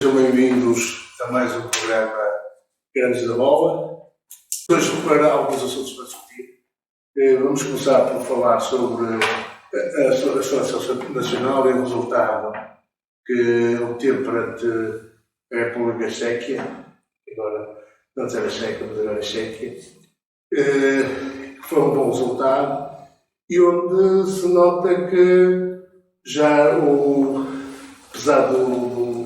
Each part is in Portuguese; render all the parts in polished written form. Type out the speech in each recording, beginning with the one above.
Sejam bem-vindos a mais um programa Grandes da Bola. Hoje para alguns assuntos para discutir. Vamos começar por falar sobre a Seleção Nacional e o resultado que obteve perante a República Checa, agora não era Checa, mas agora é Chequia, que foi um bom resultado e onde se nota que já apesar do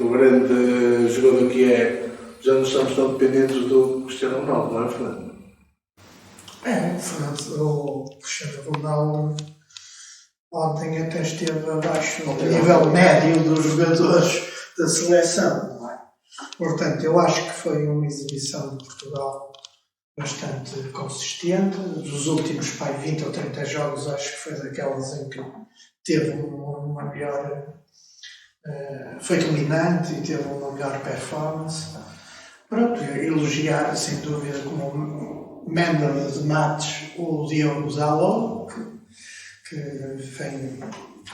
grande jogador que é, já não estamos tão dependentes do Cristiano Ronaldo, não é, Fernando? O Cristiano Ronaldo ontem até esteve abaixo do nível médio dos jogadores da seleção, não é? Portanto, eu acho que foi uma exibição de Portugal bastante consistente. Dos últimos 20 ou 30 jogos, acho que foi daquelas em que teve uma melhor... foi dominante e teve uma melhor performance. Pronto, elogiar sem dúvida como man of the match o Diogo Dalot, que vem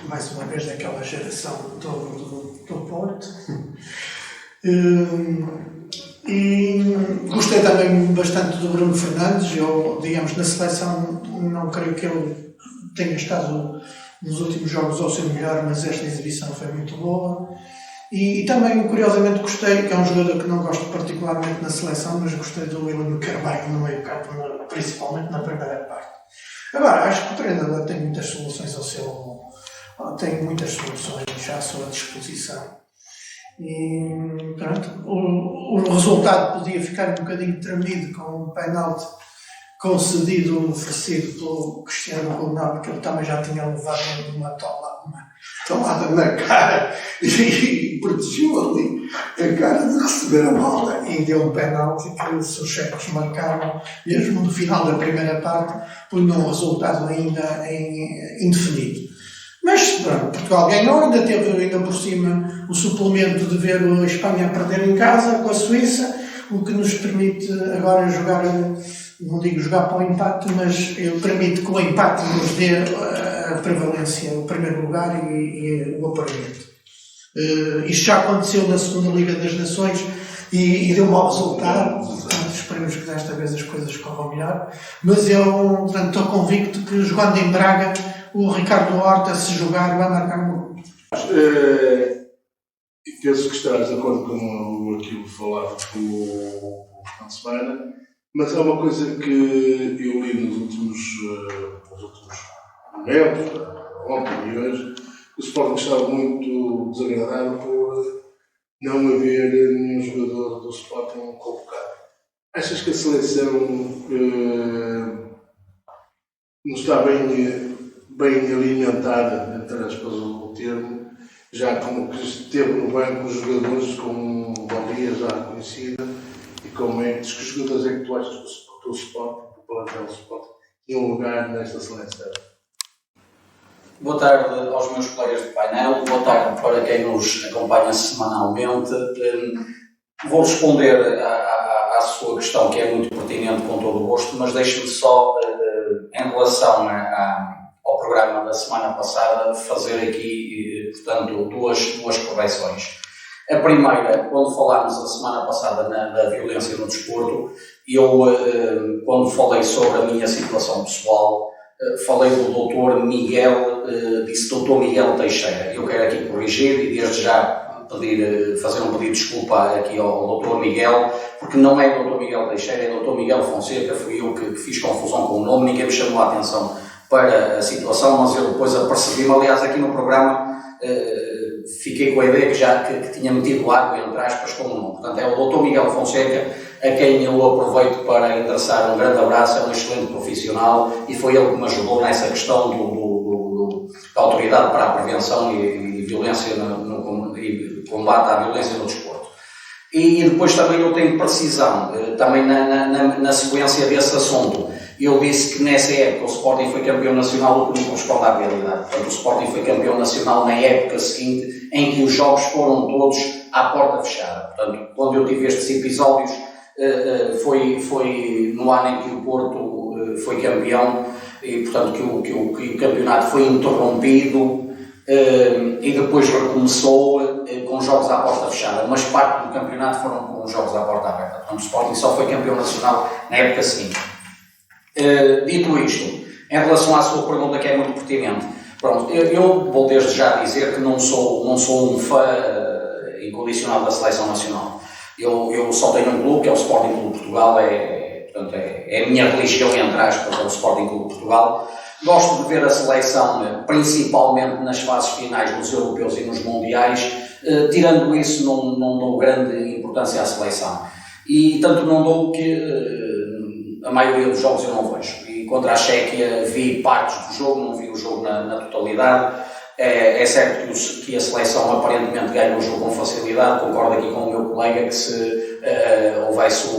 mais uma vez daquela geração do Porto. E gostei também bastante do Bruno Fernandes. Eu, digamos, na seleção não creio que ele tenha estado nos últimos jogos ao seu melhor, mas esta exibição foi muito boa. E também, curiosamente, gostei, que é um jogador que não gosto particularmente na seleção, mas gostei do William Carvalho no meio campo, principalmente na primeira parte. Agora, acho que o treinador tem muitas soluções tem muitas soluções à sua disposição. E pronto, o resultado podia ficar um bocadinho tremido com um penalti concedido, oferecido pelo Cristiano Ronaldo, que ele também já tinha levado uma tomada na cara e protegeu ali a cara de receber a bola e deu um penalti que se os checos marcaram, mesmo no final da primeira parte, punham um resultado ainda indefinido. Mas pronto, Portugal ganhou, ainda teve ainda por cima o suplemento de ver a Espanha a perder em casa com a Suíça, o que nos permite agora jogar, não digo jogar para o empate, mas permite que o empate nos dê a prevalência, o primeiro lugar e o apuramento. Isto já aconteceu na segunda Liga das Nações e deu um mau resultado. Portanto, esperemos que desta vez as coisas corram melhor. Mas eu, portanto, estou convicto que jogando em Braga, o Ricardo Horta, se jogar, vai marcar um gol. Penso que estarás de acordo com aquilo que falava com o Fernando Semana, mas é uma coisa que eu li nos últimos momentos, ontem e hoje, que o Sporting estava muito desagradado por não haver nenhum jogador do Sporting convocado. Achas que a seleção não está bem alimentada, entre aspas, o termo, já como que esteve no banco os jogadores com valia já reconhecida e com méritos? Que jogadores é que tu achas que o Sporting, o plantel do Sporting, tinha um lugar nesta seleção? Boa tarde aos meus colegas de painel, boa tarde para quem nos acompanha semanalmente. Vou responder à sua questão, que é muito pertinente, com todo o gosto, mas deixe-me só, em relação ao programa da semana passada, fazer aqui, portanto, duas correções. A primeira, quando falámos a semana passada da violência no desporto, eu, quando falei sobre a minha situação pessoal, falei do Dr. Miguel, disse Dr. Miguel Teixeira. Eu quero aqui corrigir e desde já fazer um pedido de desculpa aqui ao Dr. Miguel, porque não é Dr. Miguel Teixeira, é Dr. Miguel Fonseca. Fui eu que fiz confusão com o nome, ninguém me chamou a atenção para a situação, mas eu depois apercebi-me. Aliás, aqui no programa fiquei com a ideia que tinha metido água, entre aspas, com o nome. Portanto, é o Dr. Miguel Fonseca, a quem eu aproveito para endereçar um grande abraço. É um excelente profissional e foi ele que me ajudou nessa questão da Autoridade para a Prevenção e Violência e Combate à Violência no Desporto. E depois também eu tenho precisão, também na sequência desse assunto. Eu disse que nessa época o Sporting foi campeão nacional, o que não corresponde à realidade. Portanto, o Sporting foi campeão nacional na época seguinte, em que os jogos foram todos à porta fechada. Portanto, quando eu tive estes episódios, foi no ano em que o Porto foi campeão, e portanto que o campeonato foi interrompido e depois recomeçou com jogos à porta fechada, mas parte do campeonato foram com jogos à porta aberta. Portanto, o Sporting só foi campeão nacional na época seguinte. Dito isto, em relação à sua pergunta, que é muito pertinente, pronto, eu vou desde já dizer que não sou um fã incondicional da seleção nacional. Eu só tenho um clube, que é o Sporting Clube de Portugal, portanto, é a minha religião, entre aspas, é o Sporting Clube de Portugal. Gosto de ver a seleção, principalmente nas fases finais dos europeus e nos mundiais. Tirando isso, não dou grande importância à seleção. E tanto não dou que a maioria dos jogos eu não vejo. E contra a Chequia vi partes do jogo, não vi o jogo na totalidade. É certo que a seleção aparentemente ganha o jogo com facilidade. Concordo aqui com o meu colega que se houvesse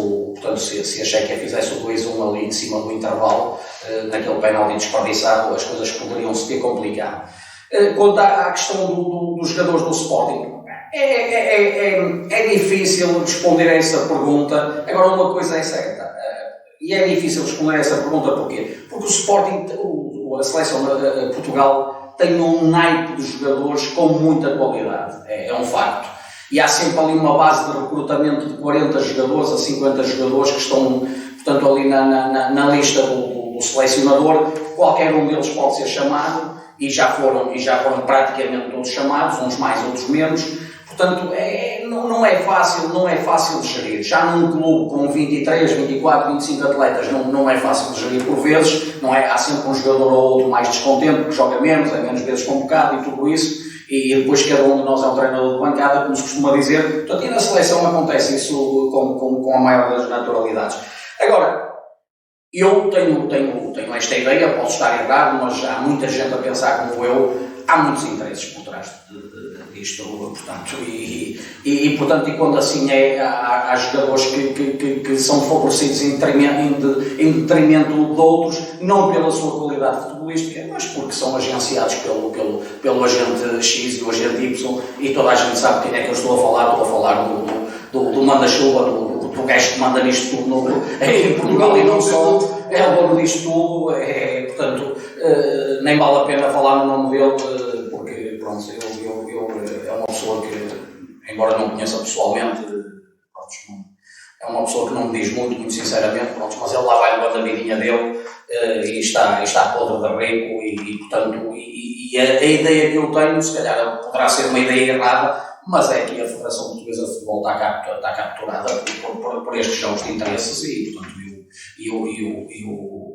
portanto, se a Chequia fizesse o 2-1 ali em cima do intervalo, naquele penalti desperdiçado, as coisas poderiam se ter complicado. Quanto à questão dos jogadores do Sporting, é difícil responder a essa pergunta. Agora, uma coisa é certa, e é difícil responder a essa pergunta porquê? Porque o Sporting, a seleção de Portugal, tem um naipe de jogadores com muita qualidade, é um facto. E há sempre ali uma base de recrutamento de 40 jogadores a 50 jogadores que estão, portanto, ali na lista do selecionador. Qualquer um deles pode ser chamado, e já foram praticamente todos chamados, uns mais, outros menos. Portanto, não é fácil de gerir. Já num clube com 23, 24, 25 atletas, não é fácil de gerir por vezes. Não é? Há sempre um jogador ou outro mais descontente, porque joga menos, é menos vezes convocado e tudo isso. E depois cada um de nós é um treinador de bancada, como se costuma dizer. Portanto, e na seleção acontece isso com a maior das naturalidades. Agora, eu tenho esta ideia, posso estar errado, mas há muita gente a pensar como eu. Há muitos interesses por trás disto, portanto, portanto, quando assim há jogadores que são favorecidos em detrimento de outros, não pela sua qualidade futebolística, mas porque são agenciados pelo agente X e o agente Y, e toda a gente sabe quem é que eu estou a falar do manda-chuva, do gajo que manda nisto tudo em Portugal e não só, é o dono disto tudo, portanto, nem vale a pena falar no nome dele, porque, pronto, é uma pessoa que, embora não conheça pessoalmente, pronto, é uma pessoa que não me diz muito sinceramente, pronto, mas ele lá vai levando a vidinha dele e está podre de rico e portanto, a ideia que eu tenho, se calhar poderá ser uma ideia errada, mas é que a Federação Portuguesa de Futebol está capturada por estes jogos de interesses e, portanto,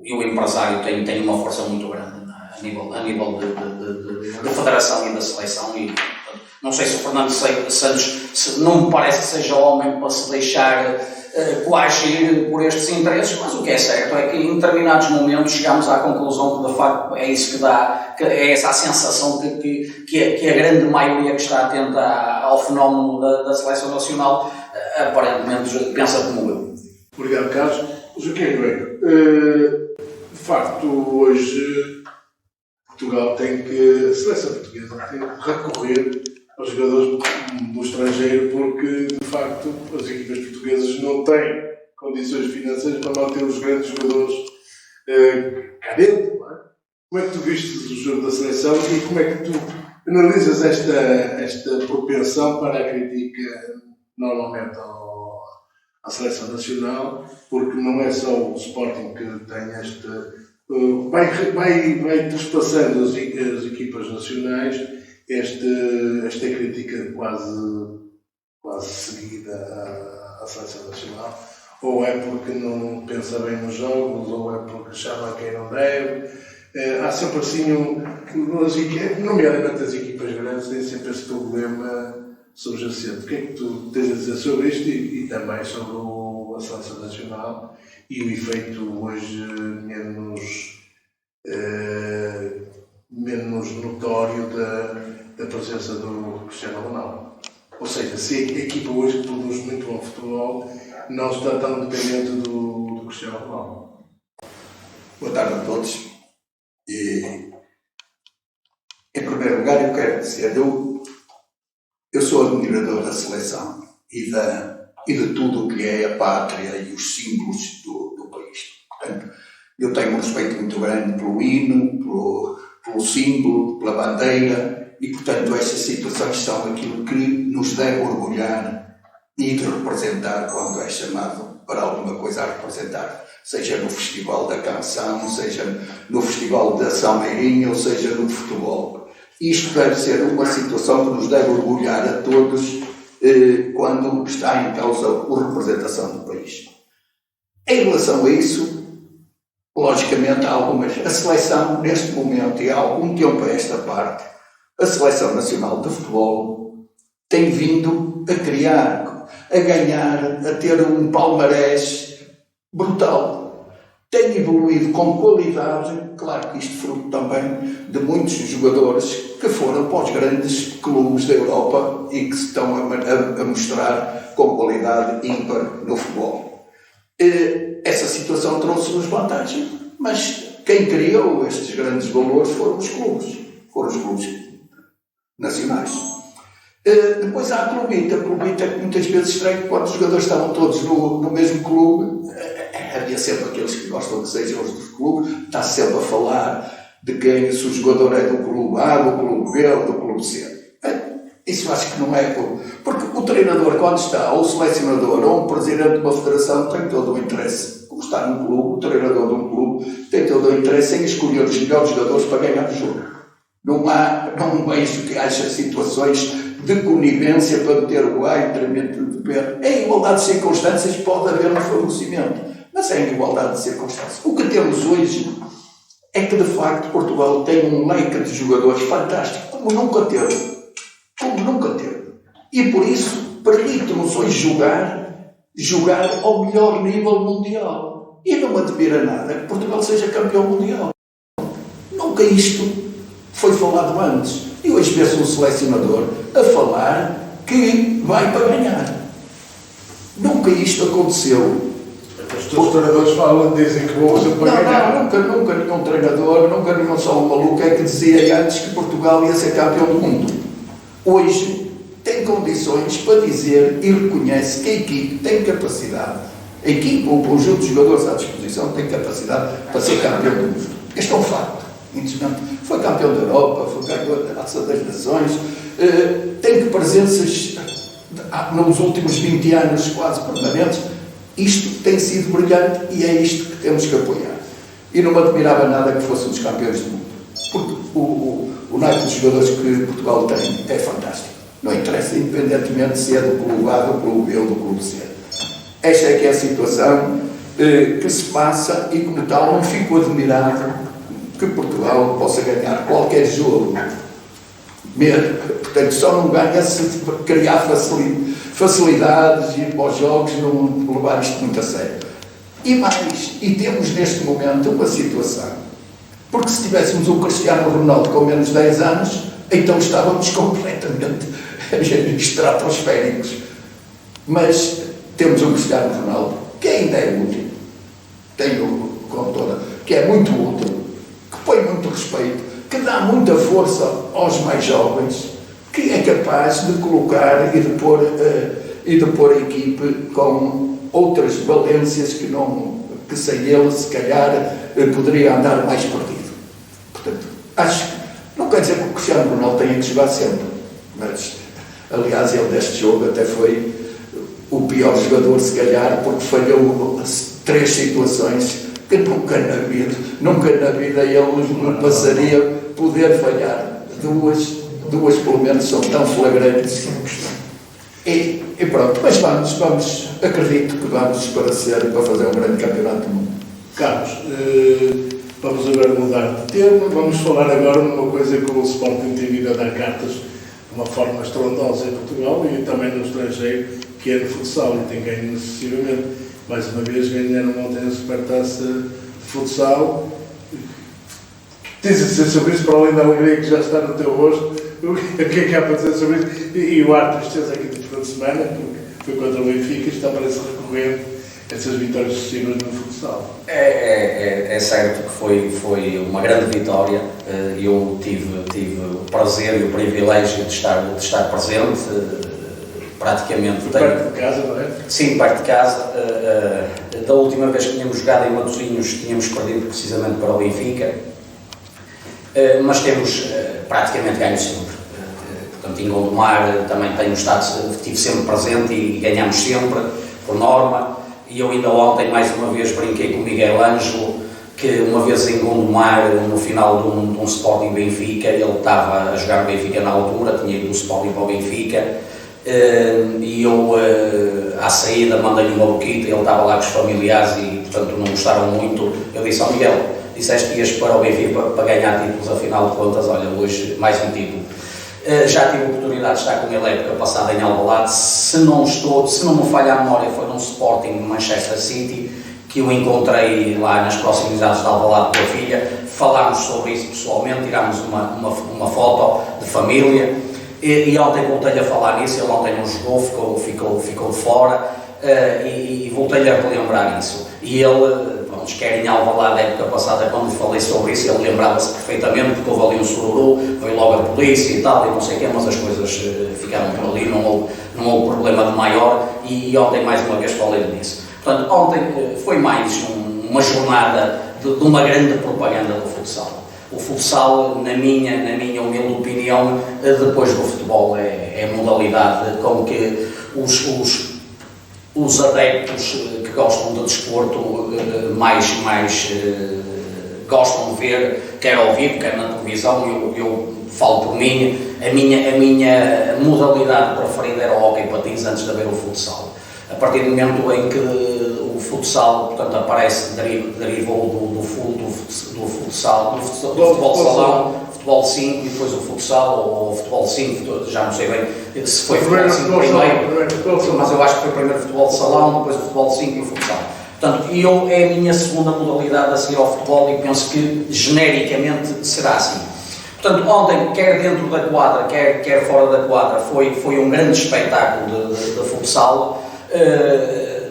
o empresário tem uma força muito grande a nível de federação e da seleção e, portanto, não sei se o Fernando Santos não me parece que seja homem para se deixar coagir por estes interesses, mas o que é certo é que em determinados momentos chegamos à conclusão que de facto é isso que dá, que é essa a sensação que a grande maioria que está atenta ao fenómeno da seleção nacional aparentemente pensa como eu. Obrigado, Carlos. Joaquim Ribeiro, de facto hoje Portugal a seleção portuguesa tem que recorrer aos jogadores do estrangeiro porque, de facto, as equipas portuguesas não têm condições financeiras para manter os grandes jogadores cá dentro, não é? Como é que tu vistes o jogo da seleção e como é que tu analisas esta propensão para a crítica normalmente à seleção nacional, porque não é só o Sporting que tem vai trespassando as equipas nacionais esta crítica quase seguida à seleção nacional, ou é porque não pensa bem nos jogos, ou é porque chama quem não deve. Há sempre assim, nomeadamente as equipas grandes têm sempre esse problema subjacente. O que é que tu tens a dizer sobre isto e também sobre a seleção nacional e o efeito hoje menos notório da presença do Cristiano Ronaldo? Ou seja, se a equipa hoje que produz muito bom futebol não está tão dependente do Cristiano Ronaldo. Boa tarde a todos. E, em primeiro lugar, eu quero dizer, eu sou admirador da seleção e de tudo o que é a pátria e os símbolos do país. Portanto, eu tenho um respeito muito grande pelo hino, pelo símbolo, pela bandeira e, portanto, estas situações são aquilo que nos deve orgulhar e de representar quando é chamado para alguma coisa a representar, seja no Festival da Canção, seja no Festival da Salmeirinha, ou seja no futebol. Isto deve ser uma situação que nos deve orgulhar a todos quando está em causa a representação do país. Em relação a isso, logicamente há algumas... A seleção, neste momento, e há algum tempo a esta parte, a Seleção Nacional de Futebol tem vindo a criar, a ganhar, a ter um palmarés brutal. Tem evoluído com qualidade, claro que isto fruto também de muitos jogadores que foram para os grandes clubes da Europa e que se estão a mostrar com qualidade ímpar no futebol. Essa situação trouxe-nos vantagem, mas quem criou estes grandes valores foram os clubes nacionais. Depois há a clubita que muitas vezes estranho, quando os jogadores estavam todos no mesmo clube, havia sempre aqueles que gostam que sejam os dos clubes, está sempre a falar de quem, se o jogador é do clube A, do clube B ou do clube C. Isso acho que não é porque o treinador, quando está, ou o selecionador, ou um presidente de uma federação, tem todo o interesse. Como está num clube, o treinador de um clube tem todo o interesse em escolher os melhores jogadores para ganhar o jogo. Não vejo que haja situações de conivência para meter o A em detrimento do B. Em igualdade de circunstâncias pode haver um favorecimento, mas é em igualdade de circunstâncias. O que temos hoje é que, de facto, Portugal tem um leque de jogadores fantástico, como nunca teve. E por isso permite-nos hoje jogar ao melhor nível mundial. E não me admira nada que Portugal seja campeão mundial. Nunca isto foi falado antes. E hoje vê-se um selecionador a falar que vai para ganhar. Nunca isto aconteceu. Os treinadores falam, dizem que vão ser para ganhar. Nunca nenhum treinador, nunca nenhum só um maluco é que dizia antes que Portugal ia ser campeão do mundo. Hoje tem condições para dizer e reconhece que a equipe tem capacidade, a equipe ou o conjunto de jogadores à disposição tem capacidade para ser campeão do mundo. Este é um facto. Foi campeão da Europa, foi campeão da Taça das Nações, tem presenças nos últimos 20 anos quase permanentes. Isto tem sido brilhante e é isto que temos que apoiar. E não me admirava nada que fôssemos campeões do mundo, porque o naipe de jogadores que Portugal tem é fantástico. Não interessa, independentemente se é do clube A, do clube B ou do clube C. Esta é que é a situação que se passa e, como tal, não fico admirado que Portugal possa ganhar qualquer jogo. Portanto, só não ganha se criar facilidades, ir para os jogos, não levar isto muito a sério. E temos neste momento uma situação, porque se tivéssemos um Cristiano Ronaldo com menos de 10 anos, então estávamos completamente estratosféricos. Mas temos um Cristiano Ronaldo que ainda é útil, que é muito útil, que põe muito respeito, que dá muita força aos mais jovens, que é capaz de colocar e de pôr a equipe com outras valências que sem ele, se calhar, poderia andar mais perdido. Portanto, acho que não quer dizer que o Cristiano Ronaldo tenha que jogar sempre, mas, aliás, ele deste jogo até foi o pior jogador, se calhar, porque falhou 3 situações que nunca na vida ele passaria poder falhar. Duas pelo menos são tão flagrantes. E pronto, mas vamos, acredito que vamos para fazer um grande campeonato do mundo. Carlos, vamos agora mudar de tema, vamos falar agora numa coisa que o Sporting tem vindo a dar cartas de uma forma estrondosa em Portugal e também no estrangeiro, que é no futsal, e tem ganho sucessivamente. Mais uma vez ganharam ontem a Supertaça de Futsal. Tens a dizer sobre isso, para além da alegria que já está no teu rosto, o que é que há para dizer sobre isso? E o ar de tristeza aqui de fim de semana, porque foi contra o Benfica, isto parece recorrente, essas vitórias sucessivas no futsal. É certo que foi uma grande vitória. Eu tive o prazer e o privilégio de estar presente, praticamente. Perto de casa, não é? Sim, perto de casa. Da última vez que tínhamos jogado em Matosinhos, tínhamos perdido precisamente para o Benfica, mas temos praticamente ganho sempre. portanto em Gondomar também estive sempre presente e ganhamos sempre, por norma, e eu ainda ontem mais uma vez brinquei com o Miguel Ângelo, que uma vez em Gondomar, no final de um Sporting Benfica, ele estava a jogar Benfica na altura, tinha ido do Sporting para o Benfica, e eu à saída mandei-lhe uma boquita, ele estava lá com os familiares e portanto não gostaram muito. Eu disse ao Miguel, disseste que ias para o Benfica para ganhar títulos, afinal de contas, olha, hoje mais um título. Já tive a oportunidade de estar com ele a época passada em Alvalade, se não me falha a memória, foi num Sporting de Manchester City, que eu encontrei lá nas proximidades de Alvalade com a filha, falámos sobre isso pessoalmente, tirámos uma foto de família, e ontem voltei-lhe a falar nisso, ele ontem não jogou, ficou de fora, e voltei-lhe a relembrar isso. E ele, quer em Alvalade, da época passada, quando lhe falei sobre isso, ele lembrava-se perfeitamente, porque houve ali um sururu, veio logo a polícia e tal, e não sei o quê, mas as coisas ficaram por ali, não houve problema de maior, e ontem mais uma vez falei nisso. Portanto, ontem foi mais uma jornada de uma grande propaganda do futsal. O futsal, na minha humilde opinião, depois do futebol, é a modalidade com que os adeptos que gostam do desporto mais gostam de ver, quer ao vivo, quer na televisão. Eu falo por mim, a minha modalidade preferida era o hóquei patins antes de haver o futsal. A partir do momento em que o futsal, portanto, derivou do futsal, do futebol salão, futebol 5 e depois o futsal, ou o futebol 5, já não sei bem se foi futebol 5 primeiro, mas eu acho que foi primeiro o futebol de salão, depois o futebol 5 e o futsal. Portanto, é a minha segunda modalidade a seguir ao futebol e penso que genericamente será assim. Portanto, ontem, quer dentro da quadra, quer fora da quadra, foi um grande espetáculo de futsal.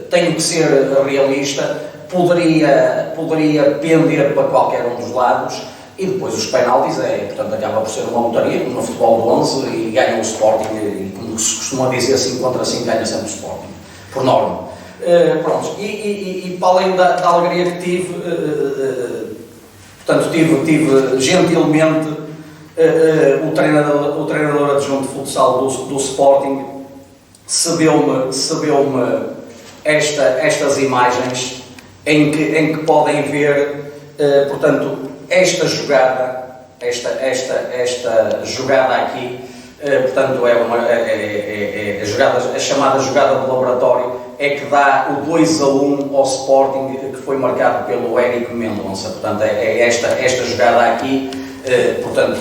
Tenho que ser realista, poderia pender para qualquer um dos lados, e depois os penaltis, portanto, acaba por ser uma montaria, no futebol do 11, e ganha o Sporting, e como se costuma dizer, 5 contra 5 ganha sempre o Sporting, por norma. Pronto, e para além da alegria que tive, portanto, tive gentilmente o treinador adjunto de futsal do Sporting cedeu-me estas imagens em que podem ver, portanto, esta jogada aqui, portanto, a chamada jogada de laboratório, é que dá o 2-1 ao Sporting, que foi marcado pelo Érico Mendonça. Portanto, esta jogada aqui, portanto,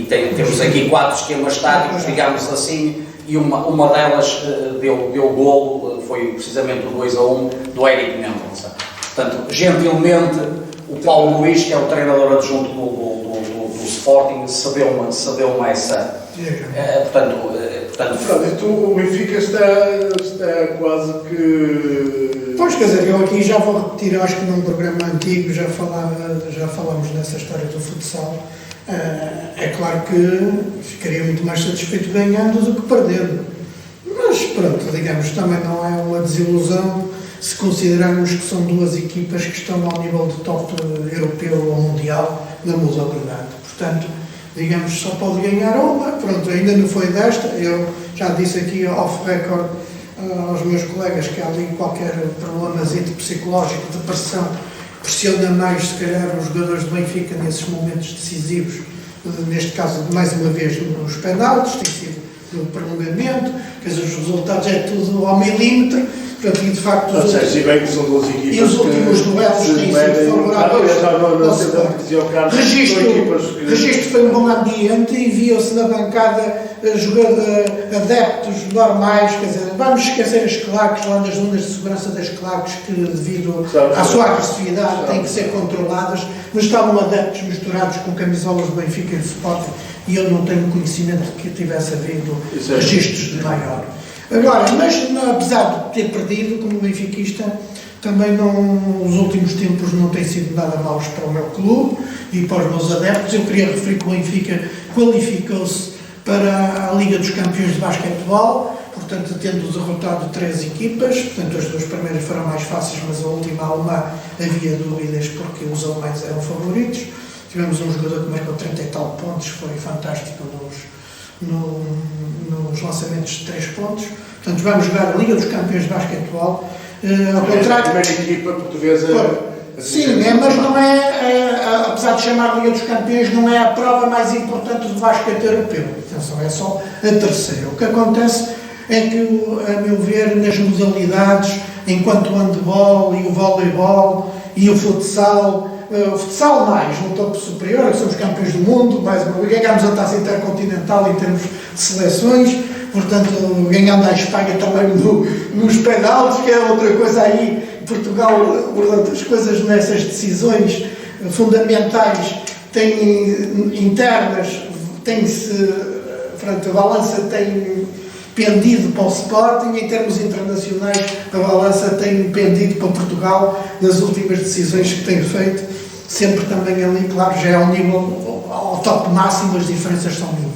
temos aqui 4 esquemas táticos, digamos assim, e uma delas deu golo, foi precisamente o 2-1 do Érico Mendonça. Portanto, gentilmente, o Paulo Luís, que é o treinador adjunto do Sporting, cedeu-me essa. Portanto, o Benfica está quase que... Pois, quer dizer, eu aqui já vou repetir, eu acho que num programa antigo já falámos nessa história do futsal. É claro que ficaria muito mais satisfeito ganhando do que perdendo. Mas pronto, digamos, também não é uma desilusão se considerarmos que são duas equipas que estão ao nível de top europeu ou mundial na modalidade. Portanto, digamos, só pode ganhar uma. Pronto, ainda não foi desta. Eu já disse aqui off-record aos meus colegas que há ali qualquer problemazito psicológico de pressão, pressiona mais, se calhar, os jogadores do Benfica nesses momentos decisivos, neste caso, mais uma vez, nos penaltis, tem sido no prolongamento, quer dizer, os resultados é tudo ao milímetro, portanto, e de facto... E bem que são duas equipas e os últimos duelos têm sido favoráveis. Registro foi um bom ambiente e viu-se na bancada adeptos normais, quer dizer, vamos esquecer as claques lá nas zonas de segurança das claques que, devido à sua agressividade, têm que ser controladas, mas estavam adeptos misturados com camisolas do Benfica e do Sporting, e eu não tenho conhecimento de que tivesse havido registros de maior. Agora, mas apesar de ter perdido, como benfiquista, também nos últimos tempos não tem sido nada maus para o meu clube e para os meus adeptos. Eu queria referir que o Benfica qualificou-se para a Liga dos Campeões de Basquetebol, portanto, tendo derrotado 3 equipas, portanto, as 2 primeiras foram mais fáceis, mas a última alemã havia dúvidas porque os alemães eram favoritos. Tivemos um jogador que marcou 30 e tal pontos, foi fantástico, nos lançamentos de 3 pontos. Portanto, vamos jogar a Liga dos Campeões de Basquetebol. Ao A contrário. primeira equipa portuguesa. Sim, mas não apesar de chamar Liga dos Campeões, não é a prova mais importante do basquete europeu. Atenção, é só a terceira. O que acontece é que, a meu ver, nas modalidades, enquanto o handball e o voleibol e o futsal mais, no topo superior, que somos campeões do mundo, mais uma vez, ganhámos a taça intercontinental em termos de seleções, portanto, ganhando a Espanha também nos penaltis, que é outra coisa aí. Portugal, portanto, as coisas nessas decisões fundamentais internas, portanto, a balança tem pendido para o Sporting, em termos internacionais, a balança tem pendido para Portugal nas últimas decisões que tem feito, sempre também ali, claro, já é ao nível, ao top máximo, as diferenças são mínimas.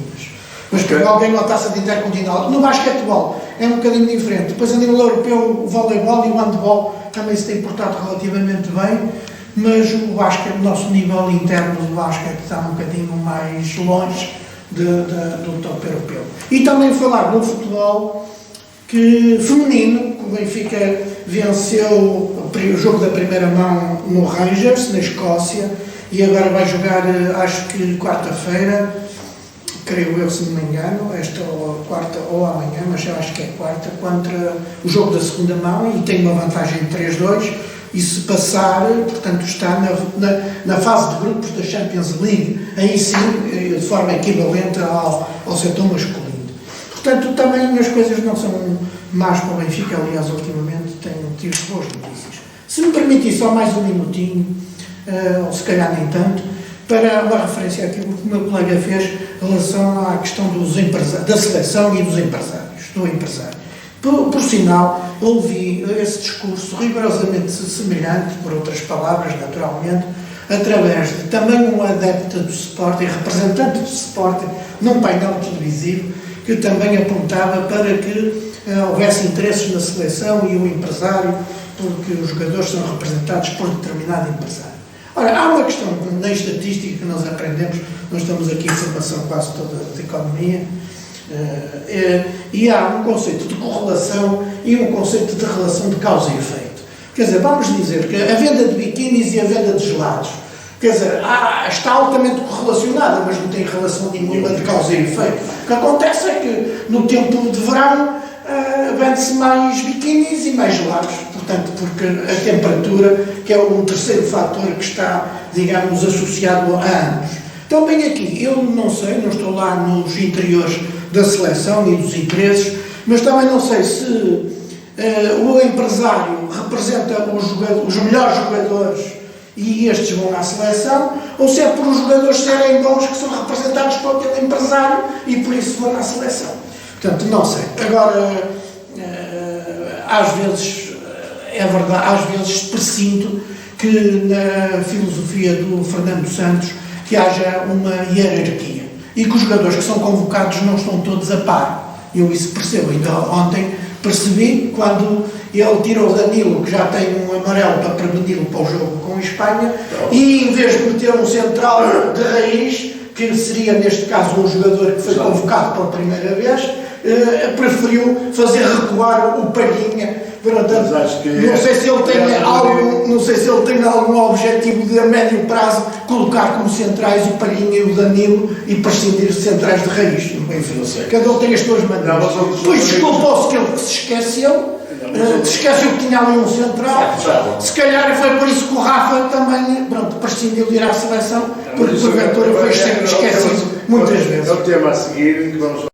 Mas Portugal ganhou a taça de intercontinental. No basquetebol é um bocadinho diferente. Depois, a nível europeu, o voleibol e o handball também se tem portado relativamente bem, mas o basquete, o nosso nível interno do basquete está um bocadinho mais longe do top europeu. E também falar no futebol feminino, que o Benfica venceu o jogo da primeira mão no Rangers, na Escócia, e agora vai jogar, acho que quarta-feira, creio eu, se não me engano, esta ou quarta ou amanhã, mas eu acho que é quarta, contra o jogo da segunda mão, e tem uma vantagem de 3-2, e se passar, portanto, está na fase de grupos da Champions League, aí sim, de forma equivalente ao setor masculino. Portanto, também as coisas não são más para o Benfica, aliás, ultimamente tem tido boas notícias. Se me permitir só mais um minutinho, ou se calhar nem tanto, para uma referência àquilo que o meu colega fez em relação à questão da seleção e dos empresários, do empresário. Por sinal, ouvi esse discurso rigorosamente semelhante, por outras palavras, naturalmente, através de também um adepto do Sporting, representante do Sporting, num painel televisivo, que também apontava para que houvesse interesses na seleção e o empresário, porque os jogadores são representados por determinado empresário. Ora, há uma questão na estatística que nós aprendemos, nós estamos aqui em formação quase toda de economia, e há um conceito de correlação e um conceito de relação de causa e efeito. Quer dizer, vamos dizer que a venda de biquínis e a venda de gelados, quer dizer, está altamente correlacionada, mas não tem relação nenhuma de causa e efeito. O que acontece é que no tempo de verão vende-se mais biquínis e mais gelados, portanto, porque a temperatura, que é um terceiro fator que está, digamos, associado a anos. Então, bem aqui, eu não sei, não estou lá nos interiores da seleção e dos interesses, mas também não sei se o empresário representa os melhores jogadores e estes vão à seleção, ou se é por os jogadores serem bons que são representados por aquele empresário e por isso vão à seleção. Portanto, não sei. Agora, às vezes, é verdade, às vezes presinto que na filosofia do Fernando Santos que haja uma hierarquia e que os jogadores que são convocados não estão todos a par. Eu isso percebo. Ainda ontem percebi quando ele tirou o Danilo, que já tem um amarelo para preveni-lo para o jogo com a Espanha, e em vez de meter um central de raiz, que seria neste caso um jogador que foi convocado pela primeira vez, preferiu fazer recuar o Palhinha. Portanto, não sei se ele tem algum objetivo de a médio prazo colocar como centrais o Palhinha e o Danilo e prescindir de centrais de raiz. Enfim, cada um tem as suas maneiras. Depois desculpou-se que ele se esqueceu que tinha ali um central. Se calhar foi por isso que o Rafa também prescindiu de ir à seleção, porque porventura foi esquecido muitas vezes. É o tema a seguir, que vamos